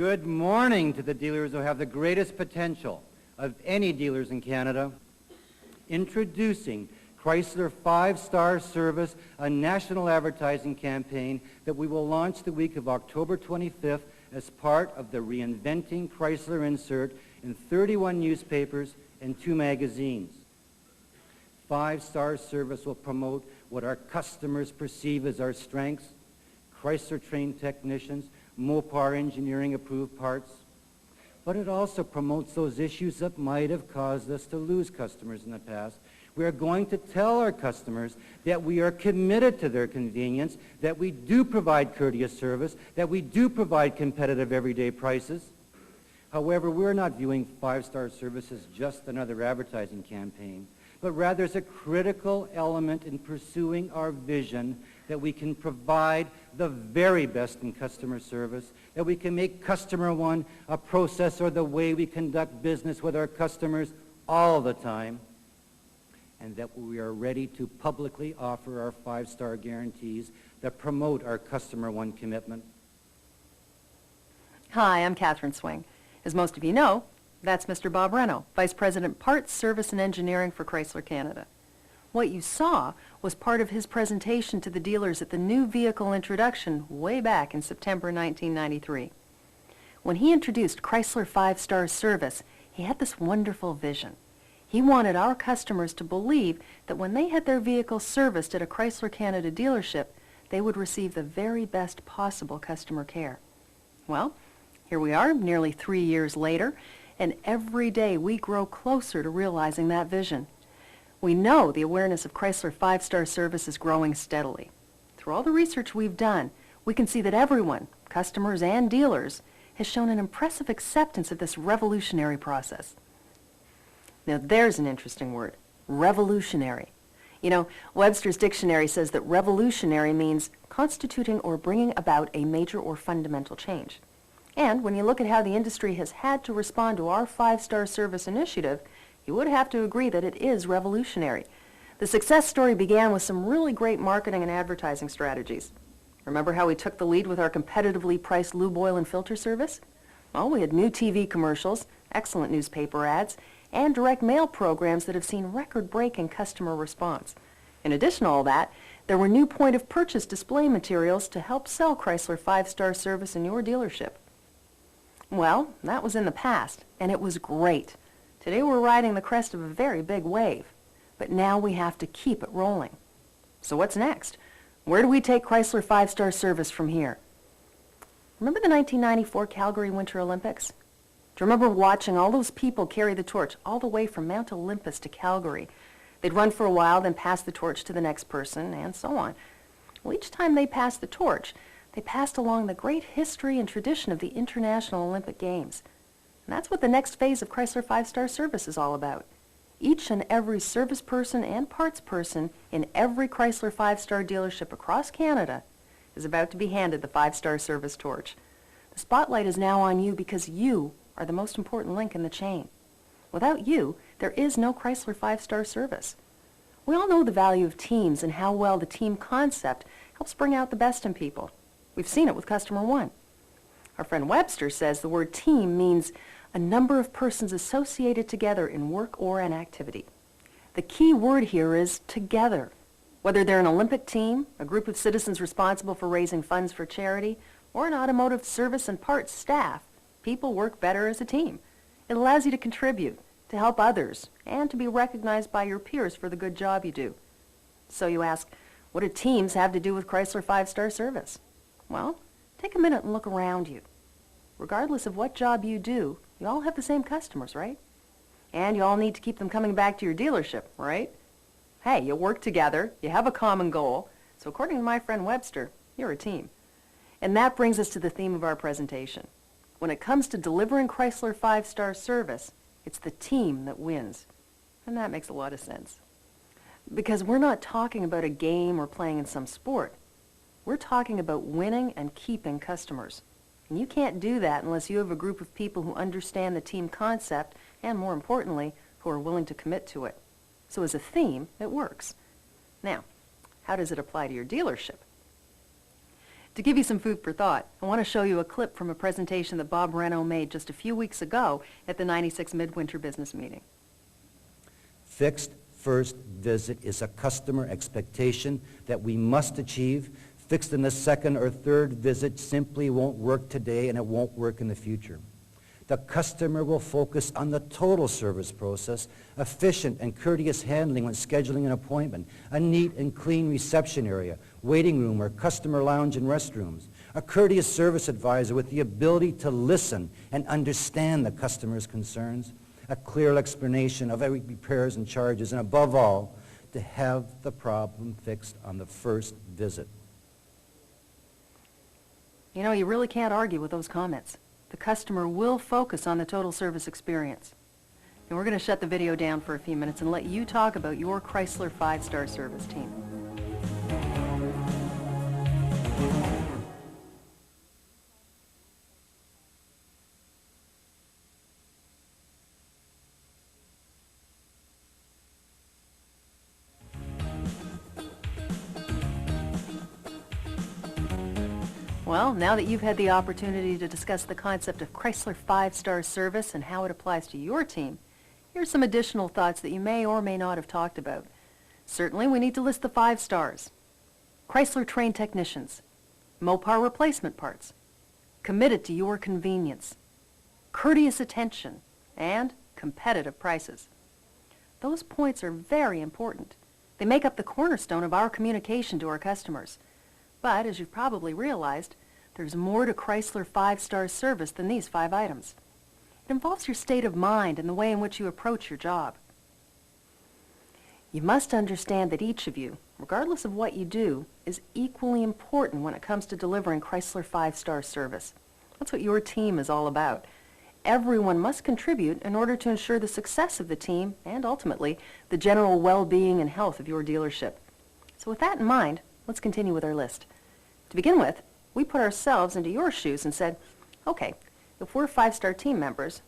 Good morning to the dealers who have the greatest potential of any dealers in Canada. Introducing Chrysler 5-Star Service, a national advertising campaign that we will launch the week of October 25th as part of the Reinventing Chrysler insert in 31 newspapers and 2 magazines. 5-Star Service will promote what our customers perceive as our strengths: Chrysler-trained technicians, Mopar engineering-approved parts. But it also promotes those issues that might have caused us to lose customers in the past. We are going to tell our customers that we are committed to their convenience, that we do provide courteous service, that we do provide competitive everyday prices. However, we're not viewing 5-Star Service as just another advertising campaign, but rather as a critical element in pursuing our vision that we can provide the very best in customer service, that we can make Customer One a process or the way we conduct business with our customers all the time, and that we are ready to publicly offer our 5-star guarantees that promote our Customer One commitment. Hi, I'm Catherine Swing. As most of you know, that's Mr. Bob Reno, Vice President Parts, Service and Engineering for Chrysler Canada. What you saw was part of his presentation to the dealers at the new vehicle introduction way back in September 1993. When he introduced Chrysler 5-Star Service, he had this wonderful vision. He wanted our customers to believe that when they had their vehicle serviced at a Chrysler Canada dealership, they would receive the very best possible customer care. Well, here we are, nearly 3 years later, and every day we grow closer to realizing that vision. We know the awareness of Chrysler 5-Star Service is growing steadily. Through all the research we've done, we can see that everyone, customers and dealers, has shown an impressive acceptance of this revolutionary process. Now there's an interesting word, revolutionary. You know, Webster's dictionary says that revolutionary means constituting or bringing about a major or fundamental change. And when you look at how the industry has had to respond to our 5-Star Service initiative, you would have to agree that it is revolutionary. The success story began with some really great marketing and advertising strategies. Remember how we took the lead with our competitively priced lube oil and filter service? Well, we had new TV commercials, excellent newspaper ads, and direct mail programs that have seen record-breaking customer response. In addition to all that, there were new point-of-purchase display materials to help sell Chrysler 5-Star Service in your dealership. Well, that was in the past, and it was great. Today we're riding the crest of a very big wave, but now we have to keep it rolling. So what's next? Where do we take Chrysler 5-Star Service from here? Remember the 1994 Calgary Winter Olympics? Do you remember watching all those people carry the torch all the way from Mount Olympus to Calgary? They'd run for a while, then pass the torch to the next person, and so on. Well, each time they passed the torch, they passed along the great history and tradition of the International Olympic Games. And that's what the next phase of Chrysler 5-Star Service is all about. Each and every service person and parts person in every Chrysler 5-Star dealership across Canada is about to be handed the 5-Star Service torch. The spotlight is now on you because you are the most important link in the chain. Without you, there is no Chrysler 5-Star Service. We all know the value of teams and how well the team concept helps bring out the best in people. We've seen it with Customer One. Our friend Webster says the word team means a number of persons associated together in work or an activity. The key word here is together. Whether they're an Olympic team, a group of citizens responsible for raising funds for charity, or an automotive service and parts staff, people work better as a team. It allows you to contribute, to help others, and to be recognized by your peers for the good job you do. So you ask, what do teams have to do with Chrysler 5-Star Service? Well, take a minute and look around you. Regardless of what job you do, you all have the same customers, right? And you all need to keep them coming back to your dealership, right? Hey, you work together, you have a common goal, so according to my friend Webster, you're a team. And that brings us to the theme of our presentation. When it comes to delivering Chrysler 5-Star Service, it's the team that wins. And that makes a lot of sense. Because we're not talking about a game or playing in some sport. We're talking about winning and keeping customers. And you can't do that unless you have a group of people who understand the team concept and, more importantly, who are willing to commit to it. So as a theme, it works. Now, how does it apply to your dealership? To give you some food for thought, I want to show you a clip from a presentation that Bob Reno made just a few weeks ago at the 96 Midwinter Business Meeting. Fixed first visit is a customer expectation that we must achieve. Fixed in the second or third visit simply won't work today, and it won't work in the future. The customer will focus on the total service process, efficient and courteous handling when scheduling an appointment, a neat and clean reception area, waiting room or customer lounge and restrooms, a courteous service advisor with the ability to listen and understand the customer's concerns, a clear explanation of every repairs and charges, and above all, to have the problem fixed on the first visit. You know, you really can't argue with those comments. The customer will focus on the total service experience. And we're going to shut the video down for a few minutes and let you talk about your Chrysler 5-star service team. Well, now that you've had the opportunity to discuss the concept of Chrysler 5-star service and how it applies to your team, here's some additional thoughts that you may or may not have talked about. Certainly, we need to list the 5 stars. Chrysler trained technicians, Mopar replacement parts, committed to your convenience, courteous attention, and competitive prices. Those points are very important. They make up the cornerstone of our communication to our customers. But, as you've probably realized, there's more to Chrysler 5-star service than these 5 items. It involves your state of mind and the way in which you approach your job. You must understand that each of you, regardless of what you do, is equally important when it comes to delivering Chrysler 5-star service. That's what your team is all about. Everyone must contribute in order to ensure the success of the team and, ultimately, the general well-being and health of your dealership. So with that in mind, let's continue with our list. To begin with, we put ourselves into your shoes and said, okay, if we're 5-star team members,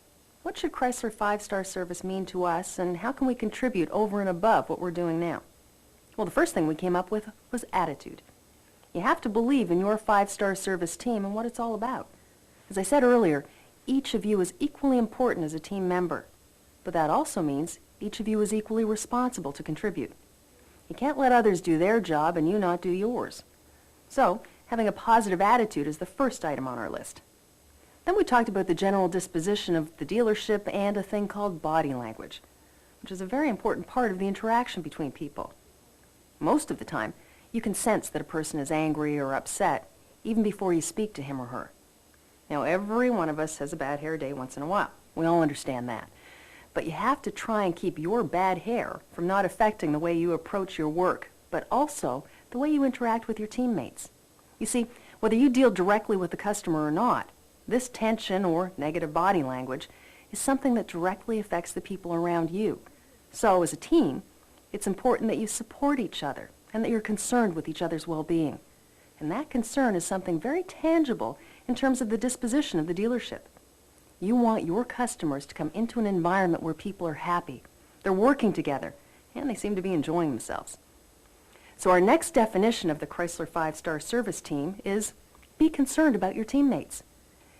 what should Chrysler 5-star service mean to us, and how can we contribute over and above what we're doing now? Well, the first thing we came up with was attitude. You have to believe in your 5-star service team and what it's all about. As I said earlier, each of you is equally important as a team member, but that also means each of you is equally responsible to contribute. You can't let others do their job and you not do yours. So, having a positive attitude is the first item on our list. Then we talked about the general disposition of the dealership and a thing called body language, which is a very important part of the interaction between people. Most of the time, you can sense that a person is angry or upset even before you speak to him or her. Now, every one of us has a bad hair day once in a while. We all understand that. But you have to try and keep your bad hair from not affecting the way you approach your work, but also the way you interact with your teammates. You see, whether you deal directly with the customer or not, this tension or negative body language is something that directly affects the people around you. So, as a team, it's important that you support each other and that you're concerned with each other's well-being. And that concern is something very tangible in terms of the disposition of the dealership. You want your customers to come into an environment where people are happy, they're working together, and they seem to be enjoying themselves. So our next definition of the Chrysler 5-star service team is be concerned about your teammates,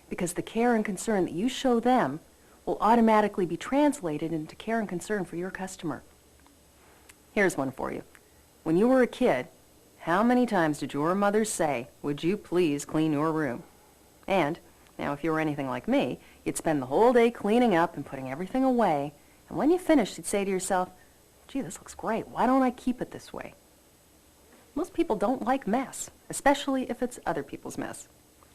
because the care and concern that you show them will automatically be translated into care and concern for your customer. Here's one for you. When you were a kid, how many times did your mother say, "Would you please clean your room?" And, now if you were anything like me, you'd spend the whole day cleaning up and putting everything away, and when you finished, you'd say to yourself, "Gee, this looks great. Why don't I keep it this way?" Most people don't like mess, especially if it's other people's mess.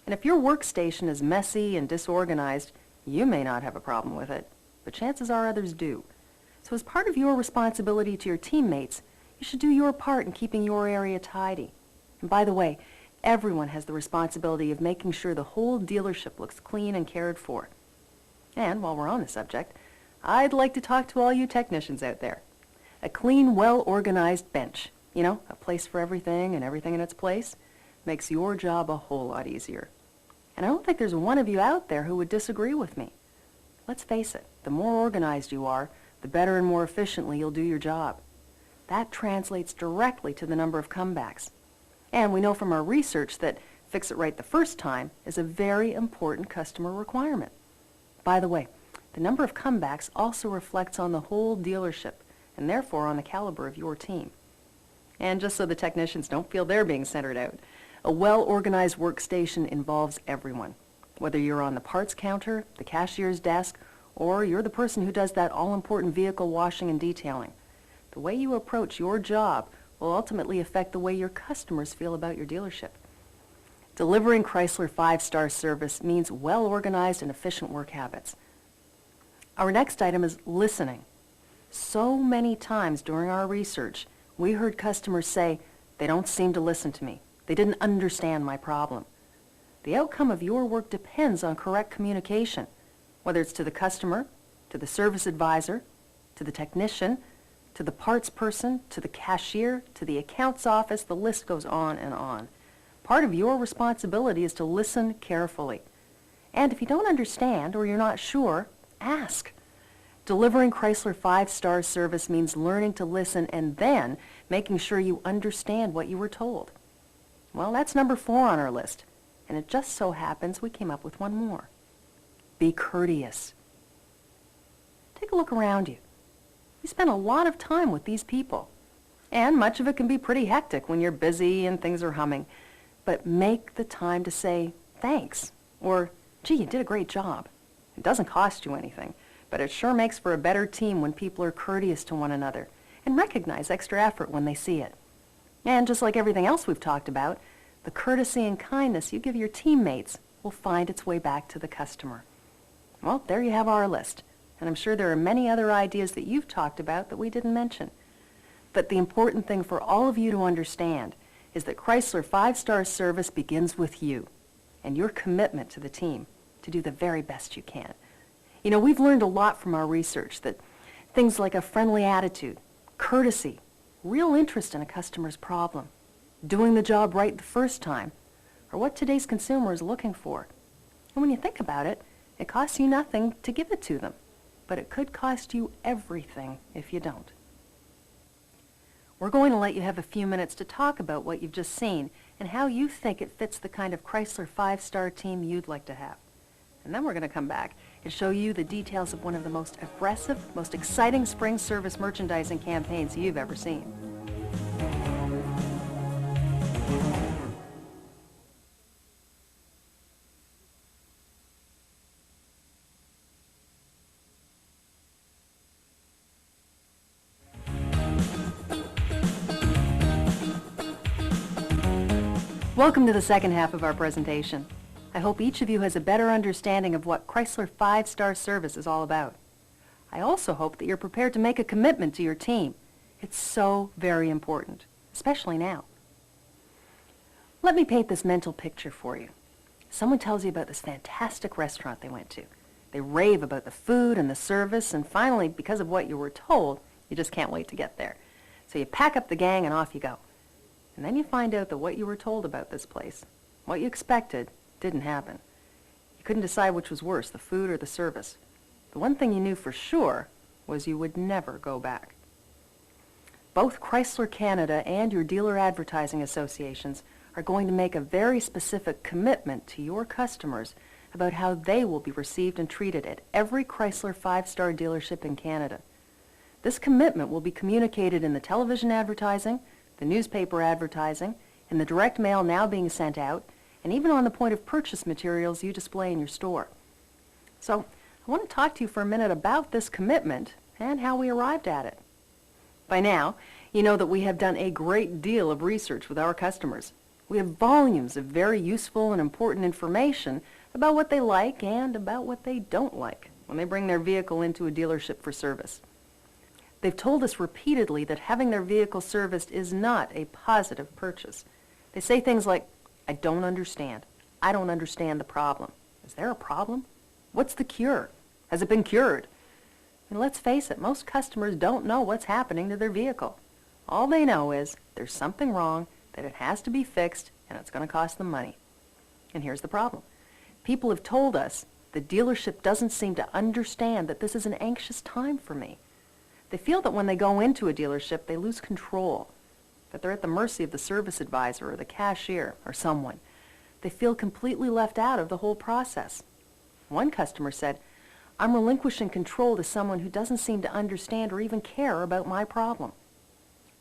And if your workstation is messy and disorganized, you may not have a problem with it, but chances are others do. So as part of your responsibility to your teammates, you should do your part in keeping your area tidy. And by the way, everyone has the responsibility of making sure the whole dealership looks clean and cared for. And while we're on the subject, I'd like to talk to all you technicians out there. A clean, well-organized bench, you know, a place for everything and everything in its place, makes your job a whole lot easier. And I don't think there's one of you out there who would disagree with me. Let's face it, the more organized you are, the better and more efficiently you'll do your job. That translates directly to the number of comebacks. And we know from our research that fix it right the first time is a very important customer requirement. By the way, the number of comebacks also reflects on the whole dealership and therefore on the caliber of your team. And just so the technicians don't feel they're being centered out, a well-organized workstation involves everyone. Whether you're on the parts counter, the cashier's desk, or you're the person who does that all-important vehicle washing and detailing. The way you approach your job will ultimately affect the way your customers feel about your dealership. Delivering Chrysler 5-star service means well-organized and efficient work habits. Our next item is listening. So many times during our research, we heard customers say, "They don't seem to listen to me. They didn't understand my problem." The outcome of your work depends on correct communication, whether it's to the customer, to the service advisor, to the technician, to the parts person, to the cashier, to the accounts office, the list goes on and on. Part of your responsibility is to listen carefully. And if you don't understand or you're not sure, ask. Delivering Chrysler 5-star service means learning to listen and then making sure you understand what you were told. Well, that's number 4 on our list. And it just so happens we came up with one more. Be courteous. Take a look around you. You spend a lot of time with these people. And much of it can be pretty hectic when you're busy and things are humming. But make the time to say thanks or, "Gee, you did a great job." It doesn't cost you anything, but it sure makes for a better team when people are courteous to one another and recognize extra effort when they see it. And just like everything else we've talked about, the courtesy and kindness you give your teammates will find its way back to the customer. Well, there you have our list, and I'm sure there are many other ideas that you've talked about that we didn't mention. But the important thing for all of you to understand is that Chrysler 5-star service begins with you and your commitment to the team to do the very best you can. You know, we've learned a lot from our research that things like a friendly attitude, courtesy, real interest in a customer's problem, doing the job right the first time, are what today's consumer is looking for. And when you think about it, it costs you nothing to give it to them, but it could cost you everything if you don't. We're going to let you have a few minutes to talk about what you've just seen and how you think it fits the kind of Chrysler 5-star team you'd like to have. And then we're going to come back and show you the details of one of the most aggressive, most exciting spring service merchandising campaigns you've ever seen. Welcome to the second half of our presentation. I hope each of you has a better understanding of what Chrysler 5-star service is all about. I also hope that you're prepared to make a commitment to your team. It's so very important, especially now. Let me paint this mental picture for you. Someone tells you about this fantastic restaurant they went to. They rave about the food and the service, and finally, because of what you were told, you just can't wait to get there. So you pack up the gang and off you go. And then you find out that what you were told about this place, what you expected, didn't happen. You couldn't decide which was worse, the food or the service. The one thing you knew for sure was you would never go back. Both Chrysler Canada and your dealer advertising associations are going to make a very specific commitment to your customers about how they will be received and treated at every Chrysler 5-star dealership in Canada. This commitment will be communicated in the television advertising, the newspaper advertising, in the direct mail now being sent out, and even on the point of purchase materials you display in your store. So I want to talk to you for a minute about this commitment and how we arrived at it. By now, you know that we have done a great deal of research with our customers. We have volumes of very useful and important information about what they like and about what they don't like when they bring their vehicle into a dealership for service. They've told us repeatedly that having their vehicle serviced is not a positive purchase. They say things like, "I don't understand. I don't understand the problem." Is there a problem? What's the cure? Has it been cured? And let's face it, most customers don't know what's happening to their vehicle. All they know is there's something wrong, that it has to be fixed, and it's going to cost them money. And here's the problem. People have told us the dealership doesn't seem to understand that this is an anxious time for me. They feel that when they go into a dealership, they lose control, that they're at the mercy of the service advisor or the cashier or someone. They feel completely left out of the whole process. One customer said, "I'm relinquishing control to someone who doesn't seem to understand or even care about my problem."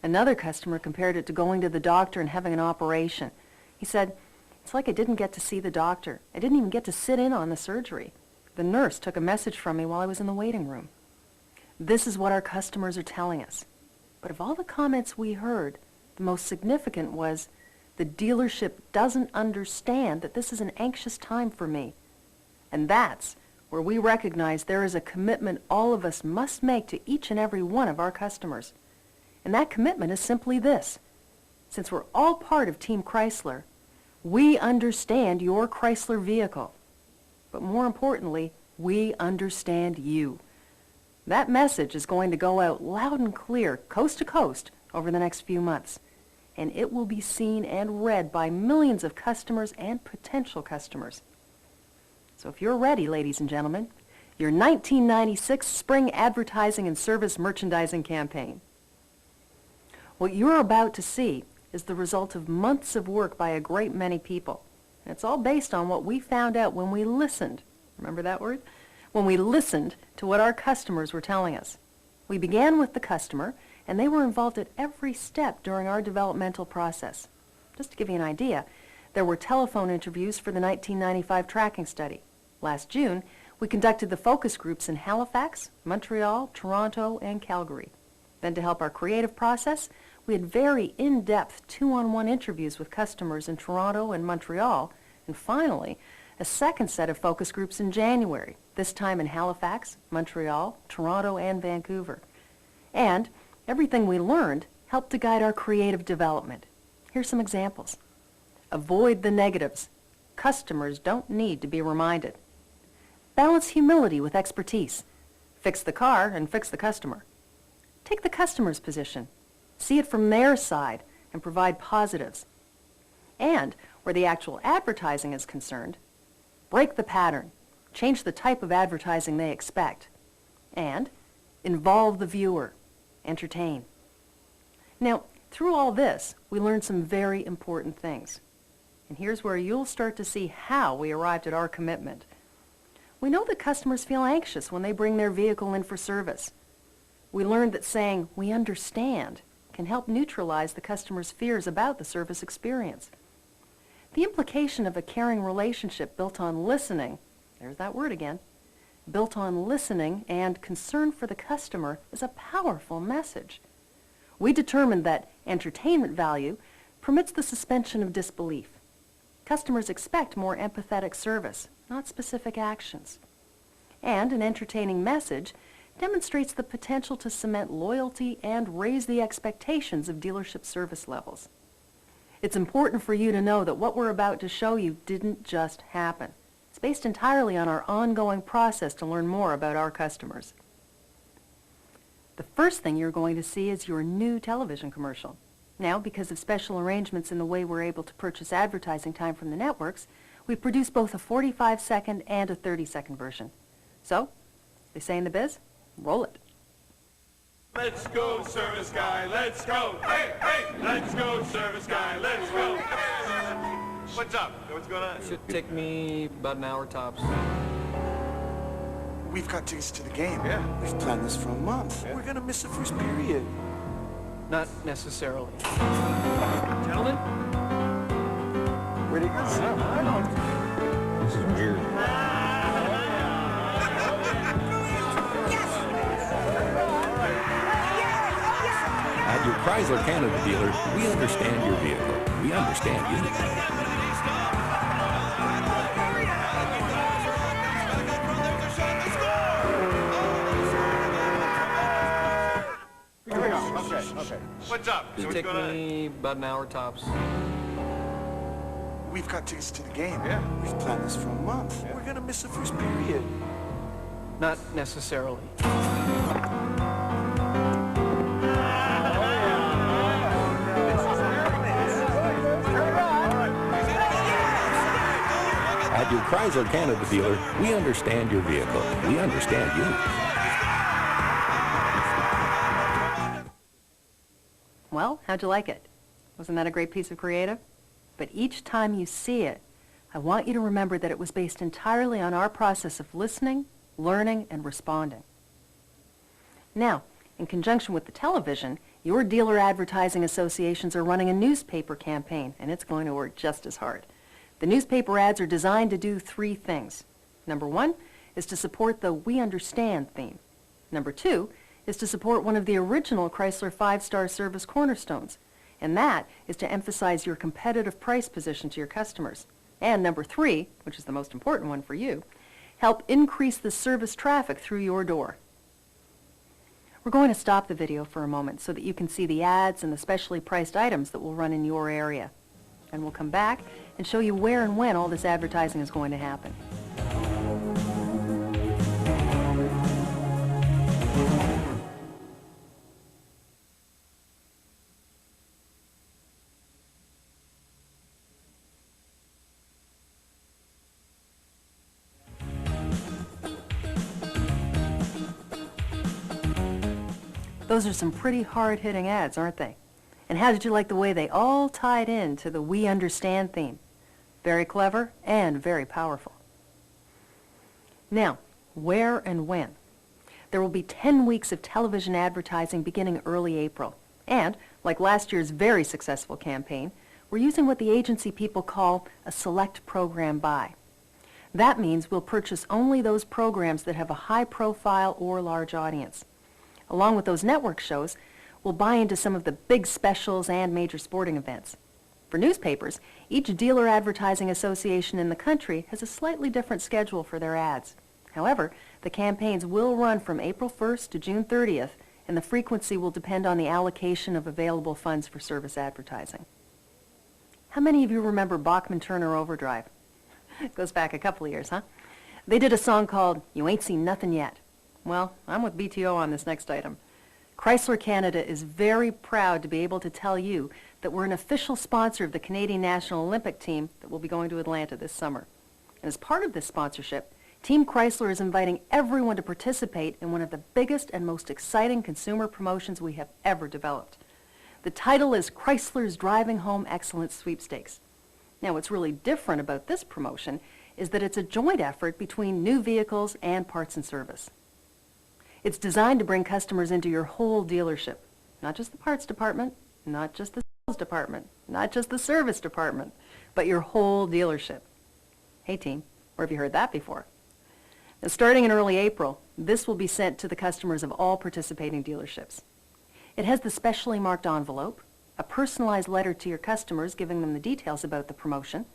Another customer compared it to going to the doctor and having an operation. He said, "It's like I didn't get to see the doctor. I didn't even get to sit in on the surgery. The nurse took a message from me while I was in the waiting room." This is what our customers are telling us. But of all the comments we heard, the most significant was, "The dealership doesn't understand that this is an anxious time for me." And that's where we recognize there is a commitment all of us must make to each and every one of our customers. And that commitment is simply this: since we're all part of Team Chrysler, we understand your Chrysler vehicle. But more importantly, we understand you. That message is going to go out loud and clear, coast to coast, over the next few months. And it will be seen and read by millions of customers and potential customers. So if you're ready, ladies and gentlemen, your 1996 Spring Advertising and Service Merchandising Campaign. What you're about to see is the result of months of work by a great many people. And it's all based on what we found out when we listened. Remember that word? When we listened to what our customers were telling us. We began with the customer, and they were involved at every step during our developmental process. Just to give you an idea, there were telephone interviews for the 1995 tracking study. Last June, we conducted the focus groups in Halifax, Montreal, Toronto, and Calgary. Then to help our creative process, we had very in-depth two-on-one interviews with customers in Toronto and Montreal, and finally, a second set of focus groups in January, this time in Halifax, Montreal, Toronto, and Vancouver. And everything we learned helped to guide our creative development. Here's some examples. Avoid the negatives. Customers don't need to be reminded. Balance humility with expertise. Fix the car and fix the customer. Take the customer's position. See it from their side and provide positives. And where the actual advertising is concerned, break the pattern. Change the type of advertising they expect. And involve the viewer. Entertain. Now, through all this, we learned some very important things. And here's where you'll start to see how we arrived at our commitment. We know that customers feel anxious when they bring their vehicle in for service. We learned that saying, "we understand," can help neutralize the customer's fears about the service experience. The implication of a caring relationship built on listening, there's that word again, built on listening and concern for the customer is a powerful message. We determined that entertainment value permits the suspension of disbelief. Customers expect more empathetic service, not specific actions. And an entertaining message demonstrates the potential to cement loyalty and raise the expectations of dealership service levels. It's important for you to know that what we're about to show you didn't just happen. It's based entirely on our ongoing process to learn more about our customers. The first thing you're going to see is your new television commercial. Now, because of special arrangements in the way we're able to purchase advertising time from the networks, we've produced both a 45-second and a 30-second version. So, they say in the biz, roll it. Let's go, service guy, let's go. Hey, hey, let's go, service guy, let's go. What's up? What's going on? Should take me about an hour tops. We've got tickets to the game. Yeah. We've planned this for a month. Yeah. We're gonna miss the first period. Not necessarily. Gentlemen? Where'd he go? I don't know. This is weird. At your Chrysler Canada dealer, we understand your vehicle. We understand you. Here we go. Okay. What's up? Should What's take going on? me about an hour tops. We've got tickets to the game. Yeah. We've planned this for a month. Yeah. We're gonna miss the first period. Not necessarily. At your Chrysler Canada dealer, we understand your vehicle. We understand you. Well, how'd you like it? Wasn't that a great piece of creative? But each time you see it, I want you to remember that it was based entirely on our process of listening, learning, and responding. Now, in conjunction with the television, your dealer advertising associations are running a newspaper campaign, and it's going to work just as hard. The newspaper ads are designed to do 3 things. Number 1 is to support the We Understand theme. Number 2 is to support one of the original Chrysler 5-star service cornerstones, and that is to emphasize your competitive price position to your customers. And number 3, which is the most important one for you, help increase the service traffic through your door. We're going to stop the video for a moment so that you can see the ads and the specially priced items that will run in your area. And we'll come back and show you where and when all this advertising is going to happen. Those are some pretty hard-hitting ads, aren't they? And how did you like the way they all tied in to the We Understand theme? Very clever and very powerful. Now, where and when? There will be 10 weeks of television advertising beginning early April. And, like last year's very successful campaign, we're using what the agency people call a select program buy. That means we'll purchase only those programs that have a high profile or large audience. Along with those network shows, we'll buy into some of the big specials and major sporting events. For newspapers, each dealer advertising association in the country has a slightly different schedule for their ads. However, the campaigns will run from April 1st to June 30th, and the frequency will depend on the allocation of available funds for service advertising. How many of you remember Bachman-Turner Overdrive? It goes back a couple of years, huh? They did a song called You Ain't Seen Nothing Yet. Well, I'm with BTO on this next item. Chrysler Canada is very proud to be able to tell you that we're an official sponsor of the Canadian National Olympic team that will be going to Atlanta this summer. And as part of this sponsorship, Team Chrysler is inviting everyone to participate in one of the biggest and most exciting consumer promotions we have ever developed. The title is Chrysler's Driving Home Excellence Sweepstakes. Now, what's really different about this promotion is that it's a joint effort between new vehicles and parts and service. It's designed to bring customers into your whole dealership, not just the parts department, not just the sales department, not just the service department, but your whole dealership. Hey team, where have you heard that before? Now, starting in early April, this will be sent to the customers of all participating dealerships. It has the specially marked envelope, a personalized letter to your customers giving them the details about the promotion,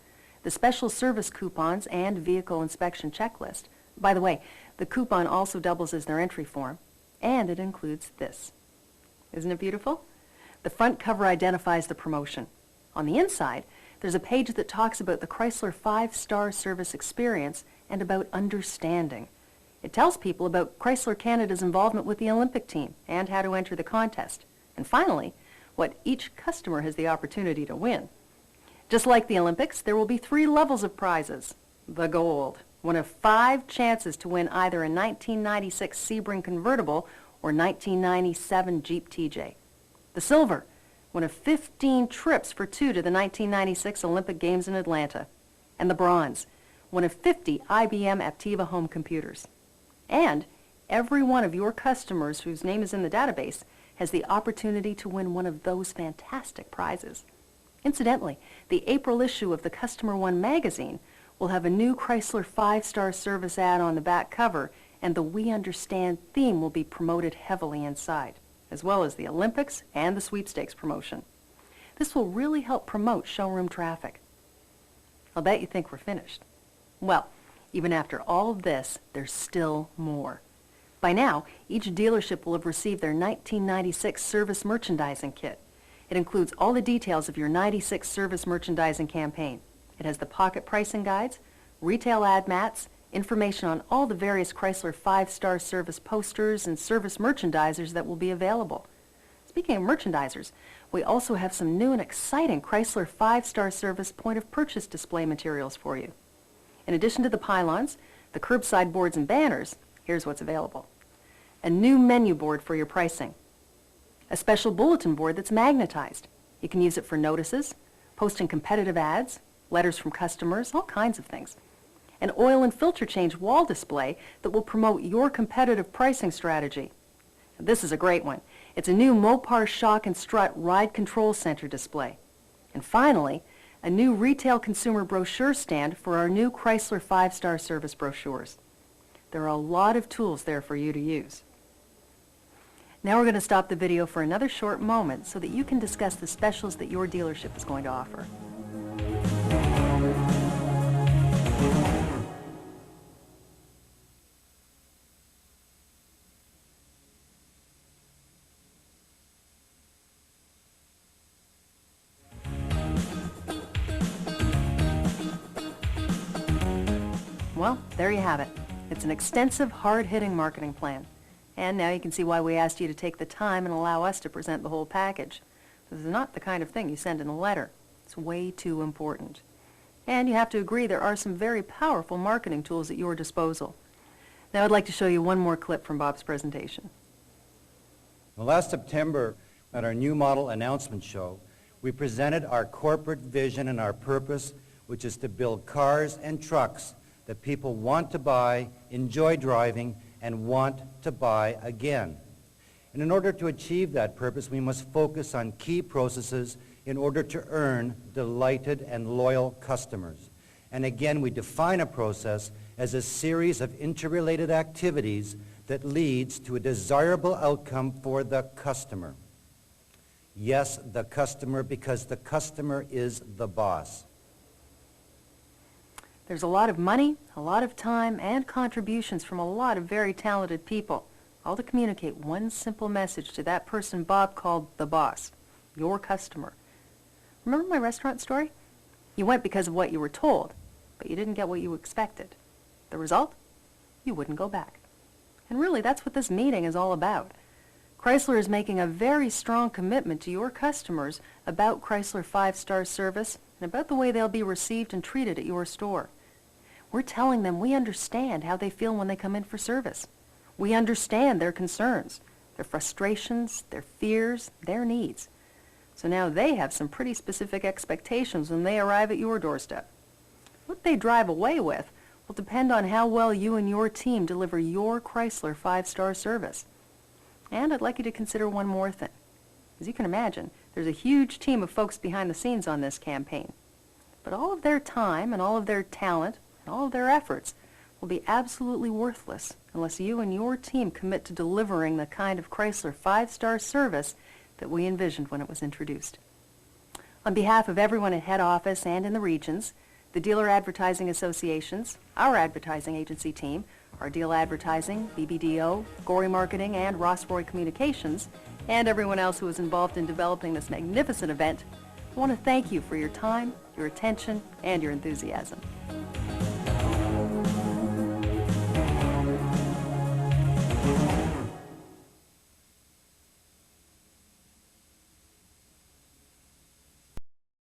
the special service coupons and vehicle inspection checklist. By the way, the coupon also doubles as their entry form, and it includes this. Isn't it beautiful? The front cover identifies the promotion. On the inside, there's a page that talks about the Chrysler 5-star service experience and about understanding. It tells people about Chrysler Canada's involvement with the Olympic team and how to enter the contest. And finally, what each customer has the opportunity to win. Just like the Olympics, there will be 3 levels of prizes. The gold, one of 5 chances to win either a 1996 Sebring convertible or 1997 Jeep TJ. The silver, one of 15 trips for 2 to the 1996 Olympic Games in Atlanta. And the bronze, one of 50 IBM Aptiva home computers. And every one of your customers whose name is in the database has the opportunity to win one of those fantastic prizes. Incidentally, the April issue of the Customer One magazine will have a new Chrysler 5-star service ad on the back cover, and the We Understand theme will be promoted heavily inside, as well as the Olympics and the sweepstakes promotion. This will really help promote showroom traffic. I'll bet you think we're finished. Well, even after all of this, there's still more. By now, each dealership will have received their 1996 service merchandising kit. It includes all the details of your 96 service merchandising campaign. It has the pocket pricing guides, retail ad mats, information on all the various Chrysler 5-star service posters and service merchandisers that will be available. Speaking of merchandisers, we also have some new and exciting Chrysler 5-star service point of purchase display materials for you. In addition to the pylons, the curbside boards and banners, here's what's available. A new menu board for your pricing. A special bulletin board that's magnetized. You can use it for notices, posting competitive ads, letters from customers, all kinds of things. An oil and filter change wall display that will promote your competitive pricing strategy. This is a great one. It's a new Mopar shock and strut ride control center display. And finally, a new retail consumer brochure stand for our new Chrysler 5-star service brochures. There are a lot of tools there for you to use. Now we're going to stop the video for another short moment so that you can discuss the specials that your dealership is going to offer. Well, there you have it. It's an extensive, hard-hitting marketing plan. And now you can see why we asked you to take the time and allow us to present the whole package. This is not the kind of thing you send in a letter. It's way too important. And you have to agree there are some very powerful marketing tools at your disposal. Now I'd like to show you one more clip from Bob's presentation. Well, last September, at our new model announcement show, we presented our corporate vision and our purpose, which is to build cars and trucks that people want to buy, enjoy driving, and want to buy again. And in order to achieve that purpose, we must focus on key processes in order to earn delighted and loyal customers. And again, we define a process as a series of interrelated activities that leads to a desirable outcome for the customer. Yes, the customer, because the customer is the boss. There's a lot of money, a lot of time, and contributions from a lot of very talented people, all to communicate one simple message to that person Bob called the boss, your customer. Remember my restaurant story? You went because of what you were told, but you didn't get what you expected. The result? You wouldn't go back. And really, that's what this meeting is all about. Chrysler is making a very strong commitment to your customers about Chrysler 5-star service and about the way they'll be received and treated at your store. We're telling them we understand how they feel when they come in for service. We understand their concerns, their frustrations, their fears, their needs. So now they have some pretty specific expectations when they arrive at your doorstep. What they drive away with will depend on how well you and your team deliver your Chrysler 5-star service. And I'd like you to consider one more thing. As you can imagine, there's a huge team of folks behind the scenes on this campaign. But all of their time and all of their talent and all of their efforts will be absolutely worthless unless you and your team commit to delivering the kind of Chrysler 5-star service that we envisioned when it was introduced. On behalf of everyone at head office and in the regions, the dealer advertising associations, our advertising agency team, our deal advertising, BBDO, Gorey Marketing, and Ross Roy Communications, and everyone else who was involved in developing this magnificent event, I want to thank you for your time, your attention, and your enthusiasm.